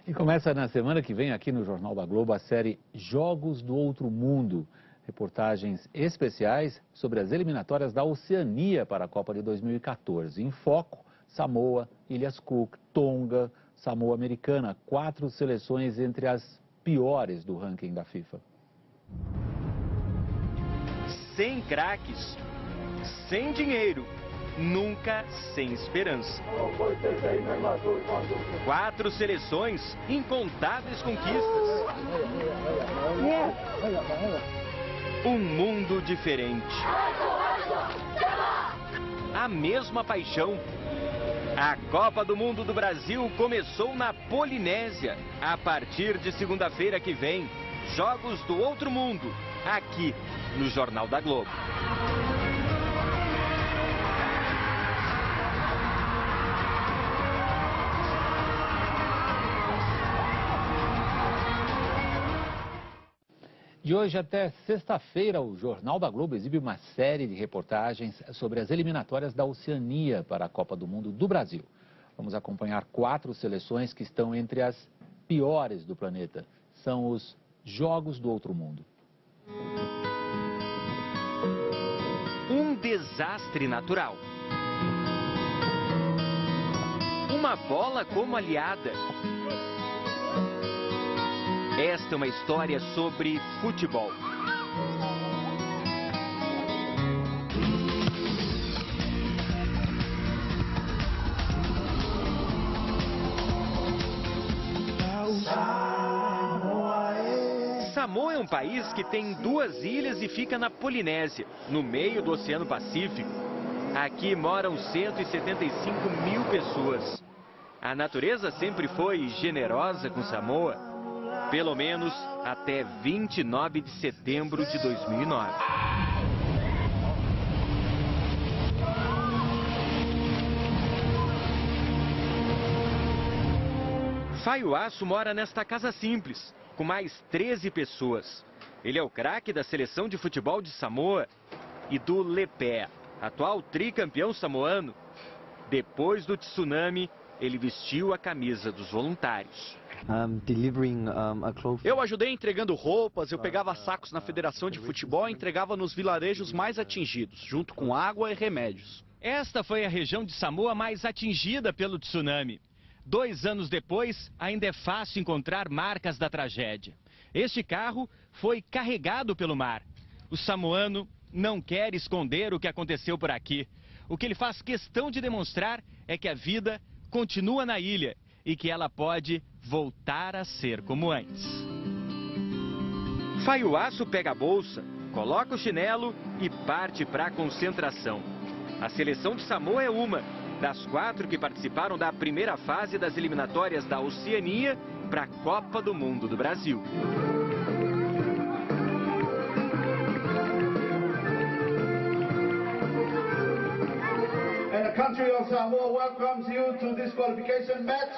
E começa na semana que vem aqui no Jornal da Globo a série Jogos do Outro Mundo. Reportagens especiais sobre as eliminatórias da Oceania para a Copa de 2014. Em foco, Samoa, Ilhas Cook, Tonga, Samoa Americana. 4 seleções entre as piores do ranking da FIFA. Sem craques, sem dinheiro, nunca sem esperança. 4 seleções, incontáveis conquistas. Um mundo diferente. A mesma paixão. A Copa do Mundo do Brasil começou na Polinésia. A partir de segunda-feira que vem, Jogos do Outro Mundo, aqui no Jornal da Globo. De hoje até sexta-feira, o Jornal da Globo exibe uma série de reportagens sobre as eliminatórias da Oceania para a Copa do Mundo do Brasil. Vamos acompanhar 4 seleções que estão entre as piores do planeta. São os Jogos do Outro Mundo. Um desastre natural. Uma bola como aliada. Esta é uma história sobre futebol. Samoa é um país que tem 2 ilhas e fica na Polinésia, no meio do Oceano Pacífico. Aqui moram 175 mil pessoas. A natureza sempre foi generosa com Samoa. Pelo menos até 29 de setembro de 2009. Faiuaço mora nesta casa simples, com mais 13 pessoas. Ele é o craque da seleção de futebol de Samoa e do Lepé, atual tricampeão samoano. Depois do tsunami, ele vestiu a camisa dos voluntários. Eu ajudei entregando roupas, eu pegava sacos na Federação de Futebol e entregava nos vilarejos mais atingidos, junto com água e remédios. Esta foi a região de Samoa mais atingida pelo tsunami. 2 anos depois, ainda é fácil encontrar marcas da tragédia. Este carro foi carregado pelo mar. O samoano não quer esconder o que aconteceu por aqui. O que ele faz questão de demonstrar é que a vida continua na ilha e que ela pode voltar a ser como antes. Faiuaço pega a bolsa, coloca o chinelo e parte para a concentração. A seleção de Samoa é uma das 4 que participaram da primeira fase das eliminatórias da Oceania para a Copa do Mundo do Brasil. And the country of Samoa welcomes you to this qualification match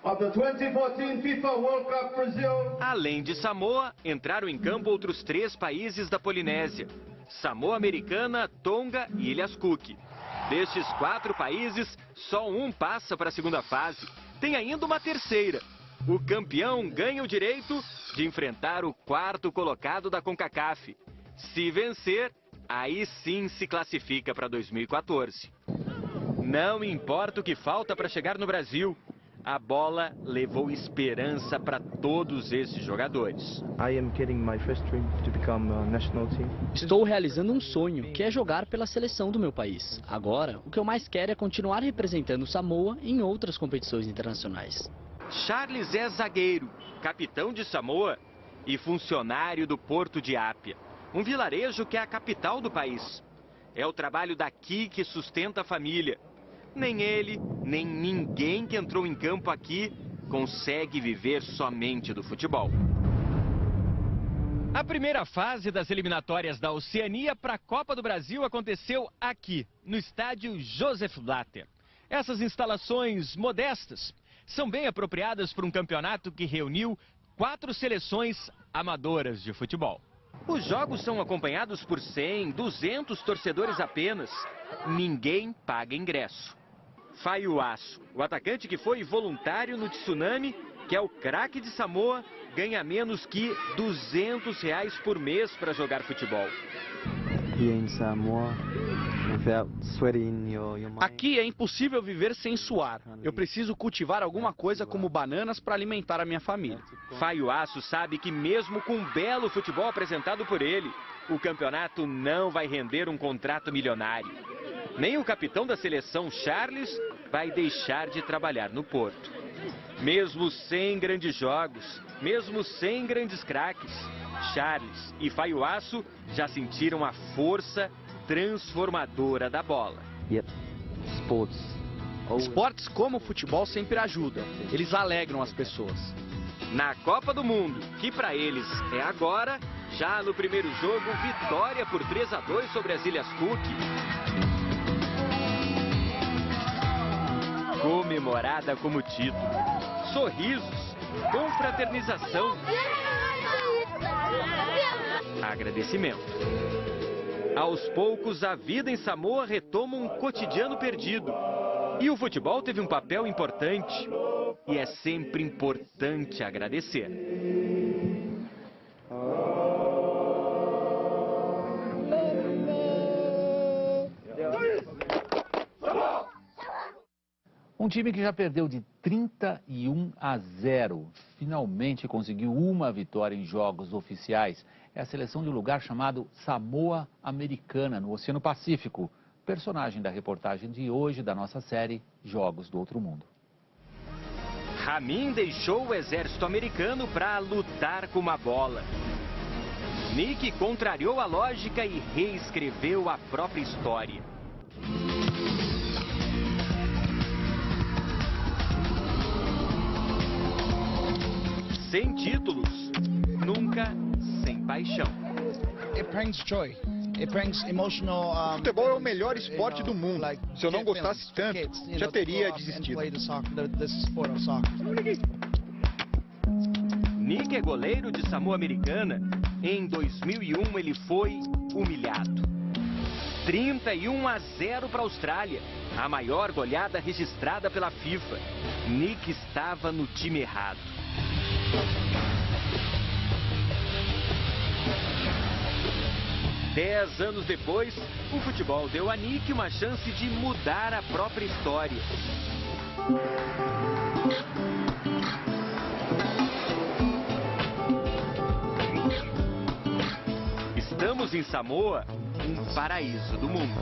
of the 2014 FIFA World Cup Brazil. Além de Samoa, entraram em campo outros 3 países da Polinésia: Samoa Americana, Tonga e Ilhas Cook. Destes 4 países, só um passa para a segunda fase. Tem ainda uma terceira. O campeão ganha o direito de enfrentar o 4º colocado da CONCACAF. Se vencer, aí sim se classifica para 2014. Não importa o que falta para chegar no Brasil, a bola levou esperança para todos esses jogadores. Estou realizando um sonho, que é jogar pela seleção do meu país. Agora, o que eu mais quero é continuar representando Samoa em outras competições internacionais. Charles é zagueiro, capitão de Samoa e funcionário do Porto de Apia, um vilarejo que é a capital do país. É o trabalho daqui que sustenta a família. Nem ele, nem ninguém que entrou em campo aqui consegue viver somente do futebol. A primeira fase das eliminatórias da Oceania para a Copa do Brasil aconteceu aqui, no estádio Joseph Blatter. Essas instalações modestas são bem apropriadas para um campeonato que reuniu 4 seleções amadoras de futebol. Os jogos são acompanhados por 100, 200 torcedores apenas. Ninguém paga ingresso. Faiuaço, o atacante que foi voluntário no tsunami, que é o craque de Samoa, ganha menos que R$200 por mês para jogar futebol. Aqui é impossível viver sem suar. Eu preciso cultivar alguma coisa como bananas para alimentar a minha família. Fayuaço sabe que mesmo com um belo futebol apresentado por ele, o campeonato não vai render um contrato milionário. Nem o capitão da seleção, Charles, vai deixar de trabalhar no Porto. Mesmo sem grandes jogos, mesmo sem grandes craques, Charles e Fayuaço já sentiram a força transformadora da bola. Esportes como o futebol sempre ajudam. Eles alegram as pessoas. Na Copa do Mundo, que para eles é agora, já no primeiro jogo, vitória por 3-2 sobre as Ilhas Cook. Comemorada como título. Sorrisos, confraternização, agradecimento. Aos poucos, a vida em Samoa retoma um cotidiano perdido. E o futebol teve um papel importante. E é sempre importante agradecer. Um time que já perdeu de 31-0, finalmente conseguiu uma vitória em jogos oficiais. É a seleção de um lugar chamado Samoa Americana, no Oceano Pacífico. Personagem da reportagem de hoje da nossa série Jogos do Outro Mundo. Ramin deixou o exército americano para lutar com uma bola. Nick contrariou a lógica e reescreveu a própria história. Sem títulos, nunca sem paixão. O futebol é o melhor esporte do mundo. Se eu não gostasse tanto, já teria desistido. Nick é goleiro de Samoa Americana. Em 2001 ele foi humilhado. 31-0 para a Austrália, a maior goleada registrada pela FIFA. Nick estava no time errado. Dez anos depois, o futebol deu a Nick uma chance de mudar a própria história. Estamos em Samoa, um paraíso do mundo.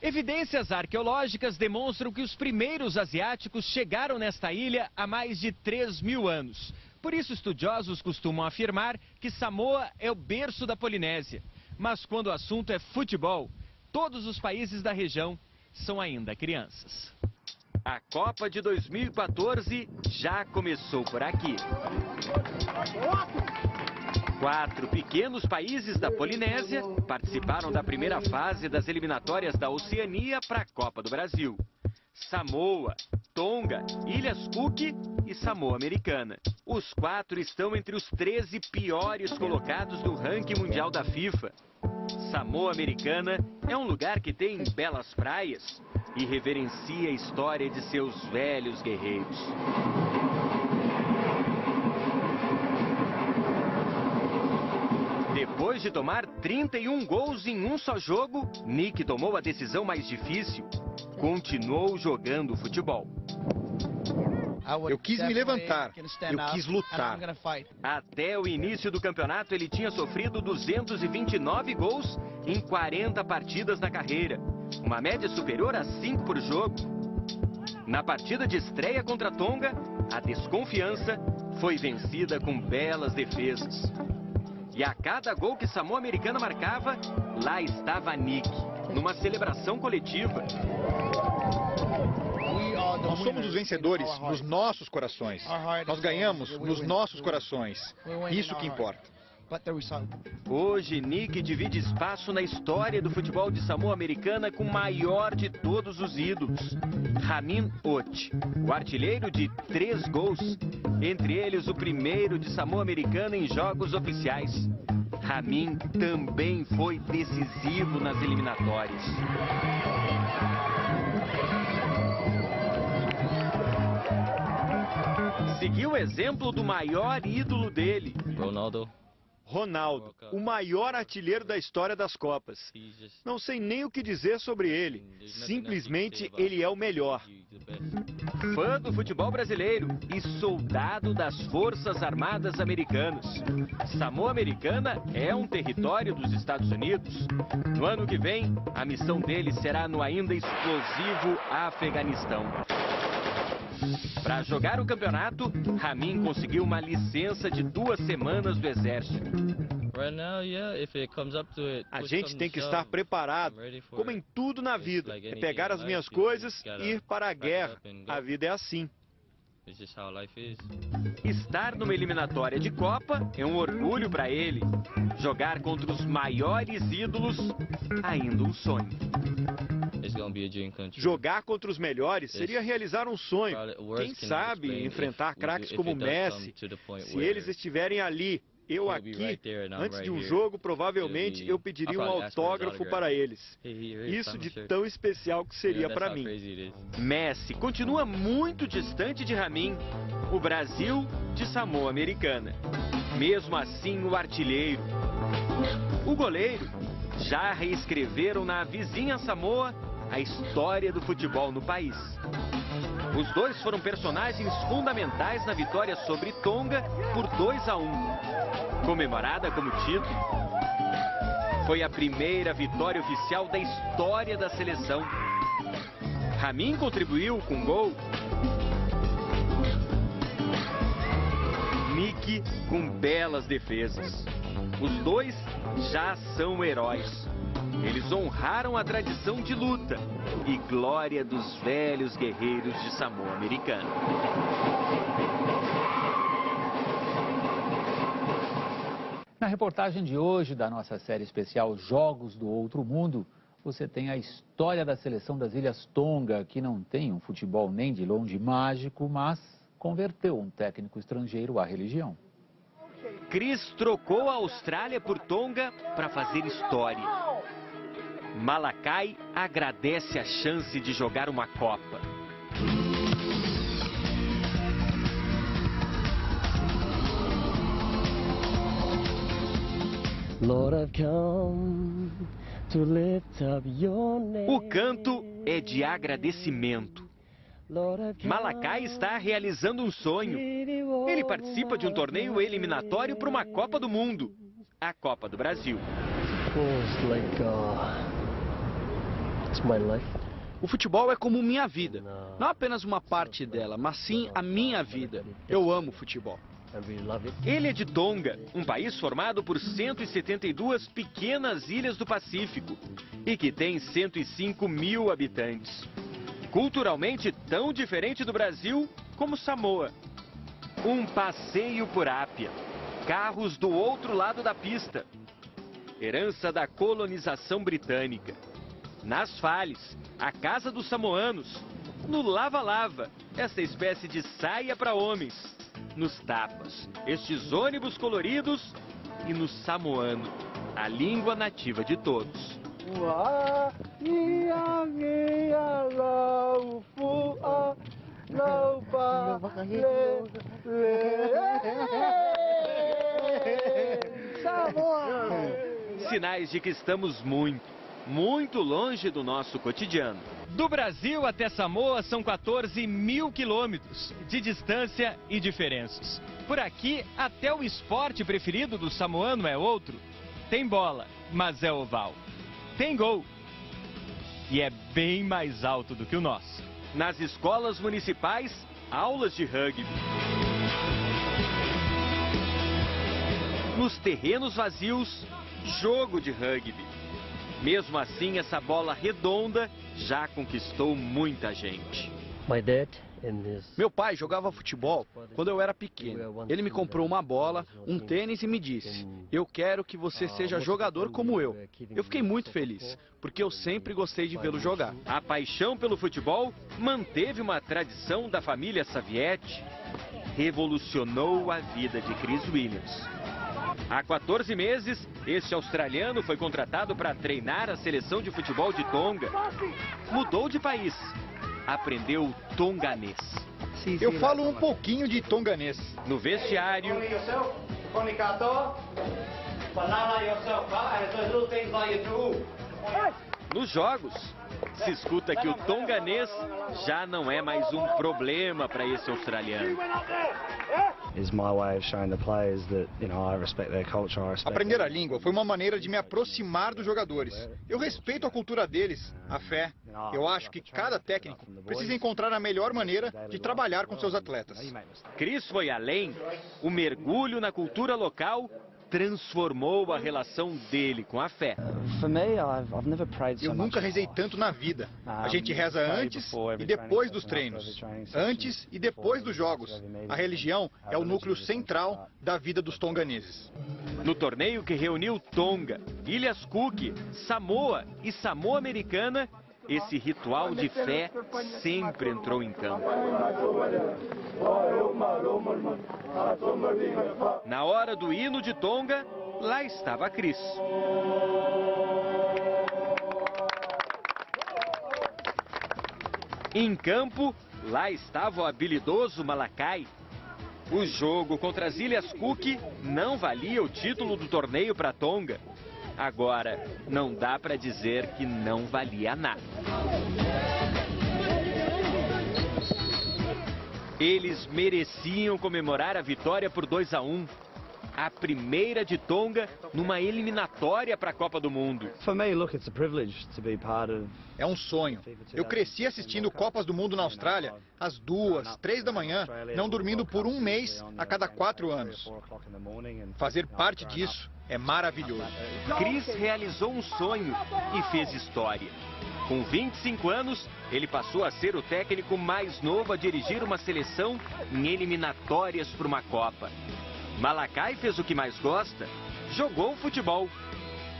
Evidências arqueológicas demonstram que os primeiros asiáticos chegaram nesta ilha há mais de 3.000 anos. Por isso, estudiosos costumam afirmar que Samoa é o berço da Polinésia. Mas quando o assunto é futebol, todos os países da região são ainda crianças. A Copa de 2014 já começou por aqui. 4 pequenos países da Polinésia participaram da primeira fase das eliminatórias da Oceania para a Copa do Brasil. Samoa, Tonga, Ilhas Cook e Samoa Americana. Os 4 estão entre os 13 piores colocados do ranking mundial da FIFA. Samoa Americana é um lugar que tem belas praias e reverencia a história de seus velhos guerreiros. Depois de tomar 31 gols em um só jogo, Nick tomou a decisão mais difícil. Continuou jogando futebol. Eu quis me levantar, eu quis lutar. Até o início do campeonato, ele tinha sofrido 229 gols em 40 partidas na carreira. Uma média superior a 5 por jogo. Na partida de estreia contra Tonga, a desconfiança foi vencida com belas defesas. E a cada gol que Samoa Americana marcava, lá estava Nick, numa celebração coletiva. Nós somos os vencedores nos nossos corações. Nós ganhamos nos nossos corações. Isso que importa. Hoje, Nick divide espaço na história do futebol de Samoa Americana com o maior de todos os ídolos, Ramin Ot, o artilheiro de 3 gols, entre eles o primeiro de Samoa Americana em jogos oficiais. Ramin também foi decisivo nas eliminatórias. Seguiu o exemplo do maior ídolo dele, Ronaldo, o maior artilheiro da história das Copas. Não sei nem o que dizer sobre ele. Simplesmente ele é o melhor. Fã do futebol brasileiro e soldado das Forças Armadas Americanas. Samoa Americana é um território dos Estados Unidos. No ano que vem, a missão dele será no ainda explosivo Afeganistão. Para jogar o campeonato, Ramin conseguiu uma licença de 2 semanas do exército. A gente tem que estar preparado, como em tudo na vida. É pegar as minhas coisas e ir para a guerra. A vida é assim. Estar numa eliminatória de Copa é um orgulho para ele. Jogar contra os maiores ídolos, ainda um sonho. Jogar contra os melhores seria realizar um sonho. Quem sabe enfrentar craques como Messi. Se eles estiverem ali, eu aqui, antes de um jogo, provavelmente eu pediria um autógrafo para eles. Isso de tão especial que seria para mim. Messi continua muito distante de Ramin, o Brasil de Samoa Americana. Mesmo assim, o artilheiro, o goleiro, já reescreveram na vizinha Samoa a história do futebol no país. Os dois foram personagens fundamentais na vitória sobre Tonga por 2-1. Comemorada como título, foi a primeira vitória oficial da história da seleção. Ramin contribuiu com gol. Nick com belas defesas. Os dois já são heróis. Eles honraram a tradição de luta e glória dos velhos guerreiros de Samoa Americana. Na reportagem de hoje da nossa série especial Jogos do Outro Mundo, você tem a história da seleção das Ilhas Tonga, que não tem um futebol nem de longe mágico, mas converteu um técnico estrangeiro à religião. Chris trocou a Austrália por Tonga para fazer história. Malakai agradece a chance de jogar uma Copa. O canto é de agradecimento. Malakai está realizando um sonho. Ele participa de um torneio eliminatório para uma Copa do Mundo, a Copa do Brasil. O futebol é como minha vida. Não apenas uma parte dela, mas sim a minha vida. Eu amo futebol. Ele é de Tonga, um país formado por 172 pequenas ilhas do Pacífico e que tem 105 mil habitantes. Culturalmente tão diferente do Brasil como Samoa. Um passeio por Ápia, carros do outro lado da pista. Herança da colonização britânica. Nas Fales, a casa dos samoanos. No lava-lava, essa espécie de saia para homens. Nos tapas, estes ônibus coloridos. E no samoano, a língua nativa de todos. Sinais de que estamos muito longe do nosso cotidiano. Do Brasil até Samoa são 14 mil quilômetros de distância e diferenças. Por aqui, até o esporte preferido do samoano é outro. Tem bola, mas é oval. Tem gol. E é bem mais alto do que o nosso. Nas escolas municipais, aulas de rugby. Nos terrenos vazios, jogo de rugby. Mesmo assim, essa bola redonda já conquistou muita gente. Meu pai jogava futebol quando eu era pequeno. Ele me comprou uma bola, um tênis e me disse: eu quero que você seja jogador como eu. Eu fiquei muito feliz, porque eu sempre gostei de vê-lo jogar. A paixão pelo futebol manteve uma tradição da família Saviete. Revolucionou a vida de Chris Williams. Há 14 meses, este australiano foi contratado para treinar a seleção de futebol de Tonga. Mudou de país, aprendeu tonganês. Eu falo um pouquinho de tonganês. No vestiário, nos jogos, se escuta que o tonganês já não é mais um problema para esse australiano. Aprender a língua foi uma maneira de me aproximar dos jogadores. Eu respeito a cultura deles, a fé. Eu acho que cada técnico precisa encontrar a melhor maneira de trabalhar com seus atletas. Chris foi além. O mergulho na cultura local transformou a relação dele com a fé. Eu nunca rezei tanto na vida. A gente reza antes e depois dos treinos, antes e depois dos jogos. A religião é o núcleo central da vida dos tonganeses. No torneio que reuniu Tonga, Ilhas Cook, Samoa e Samoa Americana, esse ritual de fé sempre entrou em campo. Na hora do hino de Tonga, lá estava Chris. Em campo, lá estava o habilidoso Malakai. O jogo contra as Ilhas Cook não valia o título do torneio para Tonga. Agora, não dá para dizer que não valia nada. Eles mereciam comemorar a vitória por 2-1. A primeira de Tonga numa eliminatória para a Copa do Mundo. É um sonho. Eu cresci assistindo Copas do Mundo na Austrália às 2, 3 da manhã, não dormindo por um mês a cada 4 anos. Fazer parte disso é maravilhoso. Chris realizou um sonho e fez história. Com 25 anos, ele passou a ser o técnico mais novo a dirigir uma seleção em eliminatórias para uma Copa. Malakai fez o que mais gosta, jogou futebol.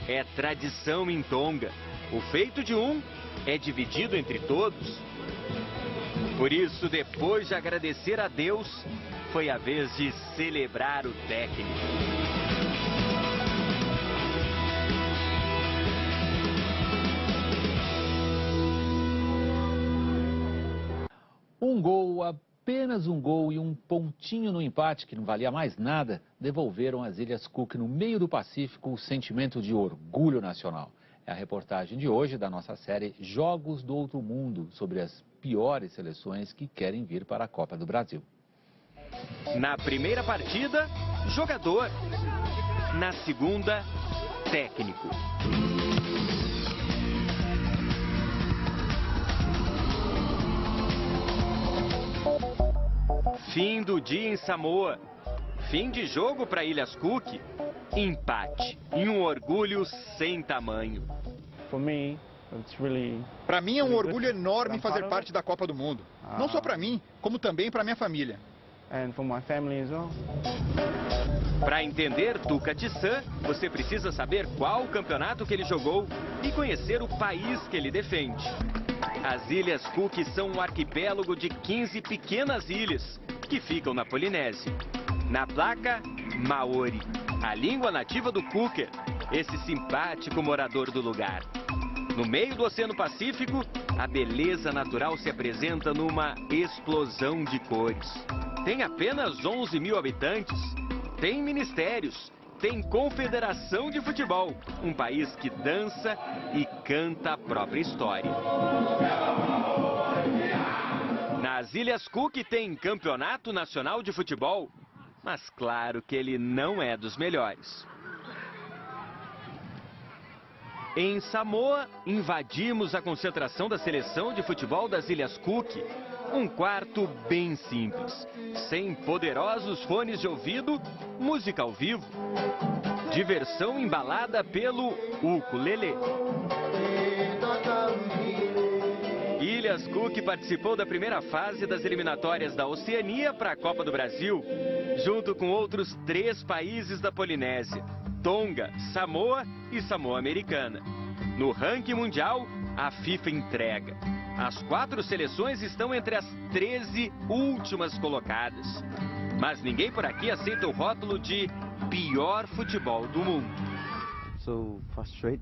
É tradição em Tonga. O feito de um é dividido entre todos. Por isso, depois de agradecer a Deus, foi a vez de celebrar o técnico. Um gol, apenas um gol e um pontinho no empate, que não valia mais nada, devolveram às Ilhas Cook no meio do Pacífico o sentimento de orgulho nacional. É a reportagem de hoje da nossa série Jogos do Outro Mundo, sobre as piores seleções que querem vir para a Copa do Brasil. Na primeira partida, jogador. Na segunda, técnico. Fim do dia em Samoa. Fim de jogo para Ilhas Cook. Empate e um orgulho sem tamanho. Para mim é um orgulho enorme fazer parte da Copa do Mundo. Não só para mim, como também para minha família. Para entender Tuka Tissan, você precisa saber qual campeonato que ele jogou e conhecer o país que ele defende. As Ilhas Cook são um arquipélago de 15 pequenas ilhas que ficam na Polinésia. Na placa, Maori, a língua nativa do Cooker, esse simpático morador do lugar. No meio do Oceano Pacífico, a beleza natural se apresenta numa explosão de cores. Tem apenas 11 mil habitantes, tem ministérios, tem confederação de futebol, um país que dança e canta a própria história. Nas Ilhas Cook tem campeonato nacional de futebol, mas claro que ele não é dos melhores. Em Samoa, invadimos a concentração da seleção de futebol das Ilhas Cook. Um quarto bem simples, sem poderosos fones de ouvido, música ao vivo. Diversão embalada pelo ukulele. Ilhas Cook participou da primeira fase das eliminatórias da Oceania para a Copa do Brasil, junto com outros 3 países da Polinésia, Tonga, Samoa e Samoa Americana. No ranking mundial, a FIFA entrega. As 4 seleções estão entre as 13 últimas colocadas. Mas ninguém por aqui aceita o rótulo de pior futebol do mundo.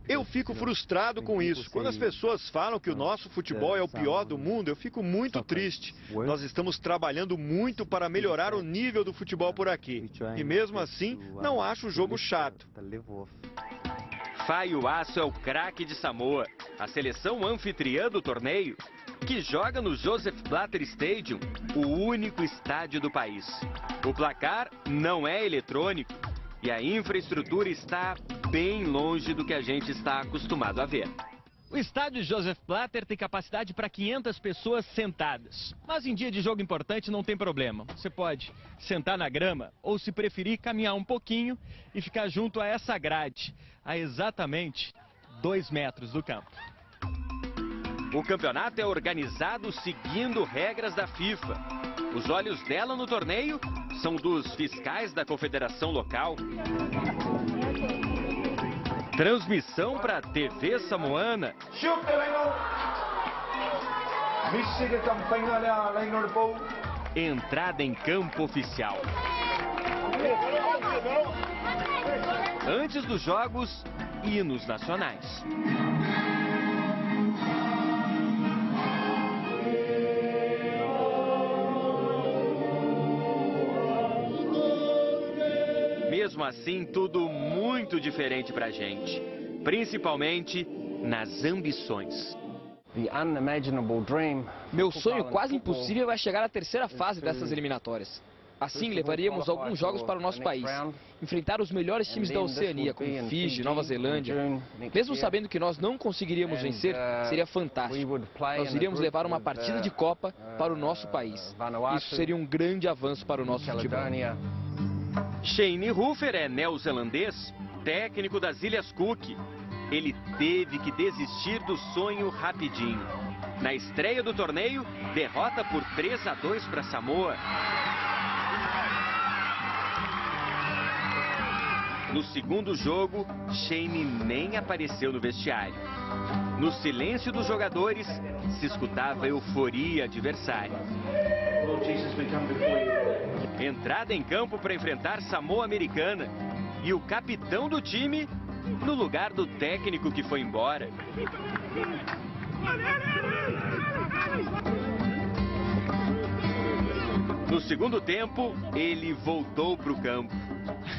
Eu fico frustrado com isso. Quando as pessoas falam que o nosso futebol é o pior do mundo, eu fico muito triste. Nós estamos trabalhando muito para melhorar o nível do futebol por aqui. E mesmo assim, não acho o jogo chato. Fai Yuaso é o craque de Samoa, a seleção anfitriã do torneio, que joga no Joseph Blatter Stadium, o único estádio do país. O placar não é eletrônico e a infraestrutura está bem longe do que a gente está acostumado a ver. O estádio Joseph Blatter tem capacidade para 500 pessoas sentadas. Mas em dia de jogo importante não tem problema. Você pode sentar na grama ou, se preferir, caminhar um pouquinho e ficar junto a essa grade, a exatamente 2 metros do campo. O campeonato é organizado seguindo regras da FIFA. Os olhos dela no torneio são dos fiscais da confederação local. Transmissão para a TV samoana. Entrada em campo oficial. Antes dos jogos, hinos nacionais. Mesmo assim, tudo muito diferente pra gente, principalmente nas ambições. Meu sonho quase impossível é chegar à terceira fase dessas eliminatórias. Assim, levaríamos alguns jogos para o nosso país, enfrentar os melhores times da Oceania, como Fiji, Nova Zelândia. Mesmo sabendo que nós não conseguiríamos vencer, seria fantástico. Nós iríamos levar uma partida de Copa para o nosso país. Isso seria um grande avanço para o nosso futebol. Shane Rufer é neozelandês, técnico das Ilhas Cook. Ele teve que desistir do sonho rapidinho. Na estreia do torneio, derrota por 3-2 para Samoa. No segundo jogo, Shane nem apareceu no vestiário. No silêncio dos jogadores, se escutava a euforia adversária. Entrada em campo para enfrentar Samoa Americana. E o capitão do time no lugar do técnico que foi embora. No segundo tempo, ele voltou para o campo.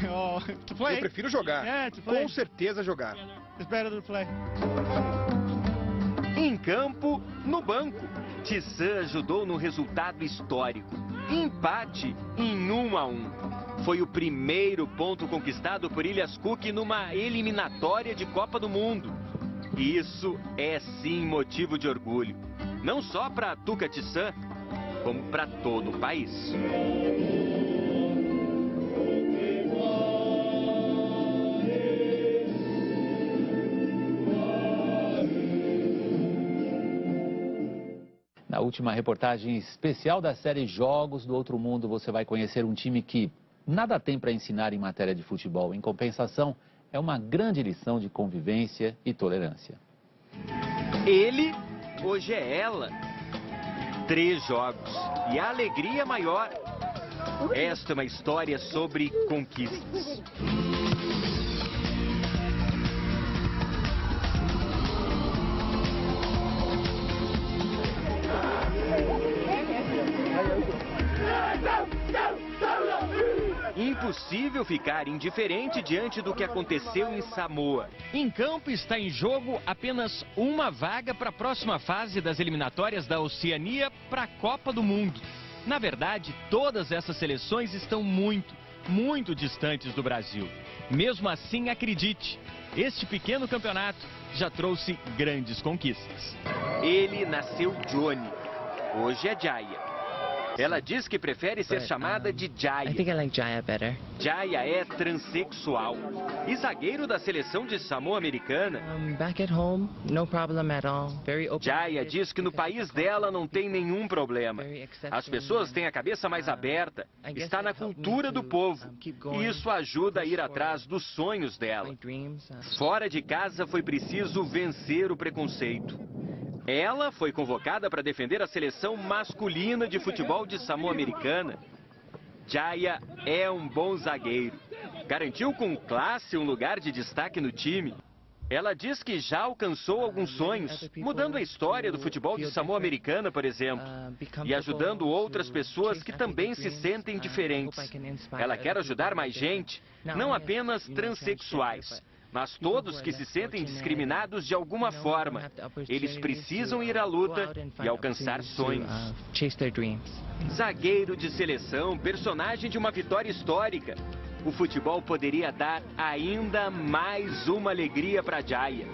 Eu prefiro jogar. Com certeza jogar. Em campo, no banco, Tissã ajudou no resultado histórico. Empate em 1-1. Foi o primeiro ponto conquistado por Ilhas Cook numa eliminatória de Copa do Mundo. E isso é sim motivo de orgulho. Não só para Tuca Tissã, como para todo o país. Na última reportagem especial da série Jogos do Outro Mundo, você vai conhecer um time que nada tem para ensinar em matéria de futebol. Em compensação, é uma grande lição de convivência e tolerância. Ele, hoje é ela. 3 jogos e a alegria maior. Esta é uma história sobre conquistas. Impossível ficar indiferente diante do que aconteceu em Samoa. Em campo está em jogo apenas uma vaga para a próxima fase das eliminatórias da Oceania para a Copa do Mundo. Na verdade, todas essas seleções estão muito distantes do Brasil. Mesmo assim, acredite, este pequeno campeonato já trouxe grandes conquistas. Ele nasceu Johnny, hoje é Jaya. Ela diz que prefere ser chamada de Jaya. I think I like Jaya better. Jaya é transexual e zagueiro da seleção de Samoa Americana. Back at home, no problem at all. Very open. Jaya diz que no país dela não tem nenhum problema. As pessoas têm a cabeça mais aberta. Está na cultura do povo. E isso ajuda a ir atrás dos sonhos dela. Fora de casa foi preciso vencer o preconceito. Ela foi convocada para defender a seleção masculina de futebol de Samoa Americana. Jaya é um bom zagueiro. Garantiu com classe um lugar de destaque no time. Ela diz que já alcançou alguns sonhos, mudando a história do futebol de Samoa Americana, por exemplo, e ajudando outras pessoas que também se sentem diferentes. Ela quer ajudar mais gente, não apenas transexuais, mas todos que se sentem discriminados de alguma forma. Eles precisam ir à luta e alcançar sonhos. Zagueiro de seleção, personagem de uma vitória histórica. O futebol poderia dar ainda mais uma alegria para Jaya.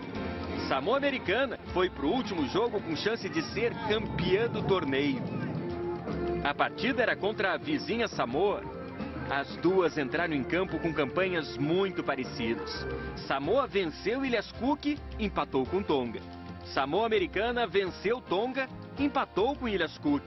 Samoa Americana foi para o último jogo com chance de ser campeã do torneio. A partida era contra a vizinha Samoa. As duas entraram em campo com campanhas muito parecidas. Samoa venceu Ilhas Cook, empatou com Tonga. Samoa Americana venceu Tonga, empatou com Ilhas Cook.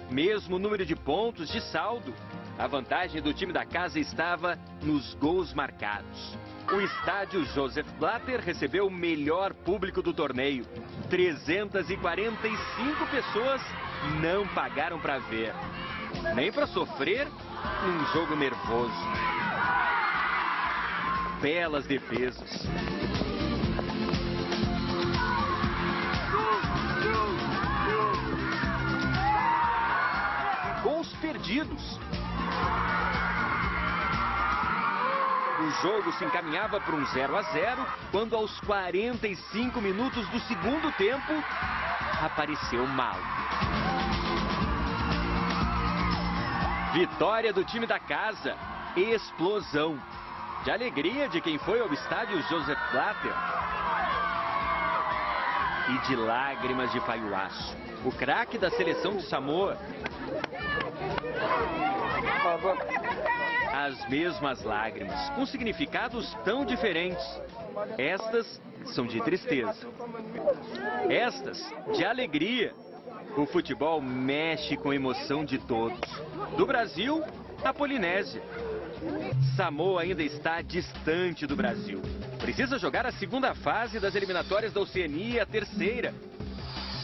Mesmo número de pontos de saldo. A vantagem do time da casa estava nos gols marcados. O estádio Joseph Blatter recebeu o melhor público do torneio. 345 pessoas não pagaram para ver, nem para sofrer num jogo nervoso. Belas defesas. Gols perdidos. O jogo se encaminhava para um 0-0, quando aos 45 minutos do segundo tempo, apareceu Malo. Vitória do time da casa, explosão. De alegria de quem foi ao estádio Joseph Blatter. E de lágrimas de Paiuaço. O craque da seleção de Samoa. As mesmas lágrimas, com significados tão diferentes. Estas são de tristeza. Estas, de alegria. O futebol mexe com a emoção de todos. Do Brasil à Polinésia. Samoa ainda está distante do Brasil. Precisa jogar a segunda fase das eliminatórias da Oceania, a terceira,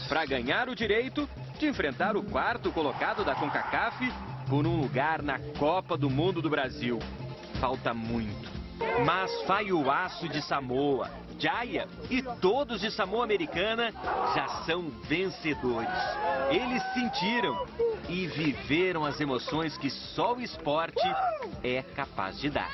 para ganhar o direito de enfrentar o quarto colocado da CONCACAF por um lugar na Copa do Mundo do Brasil. Falta muito. Mas Paiuaço de Samoa, Jaya e todos de Samoa Americana já são vencedores. Eles sentiram e viveram as emoções que só o esporte é capaz de dar.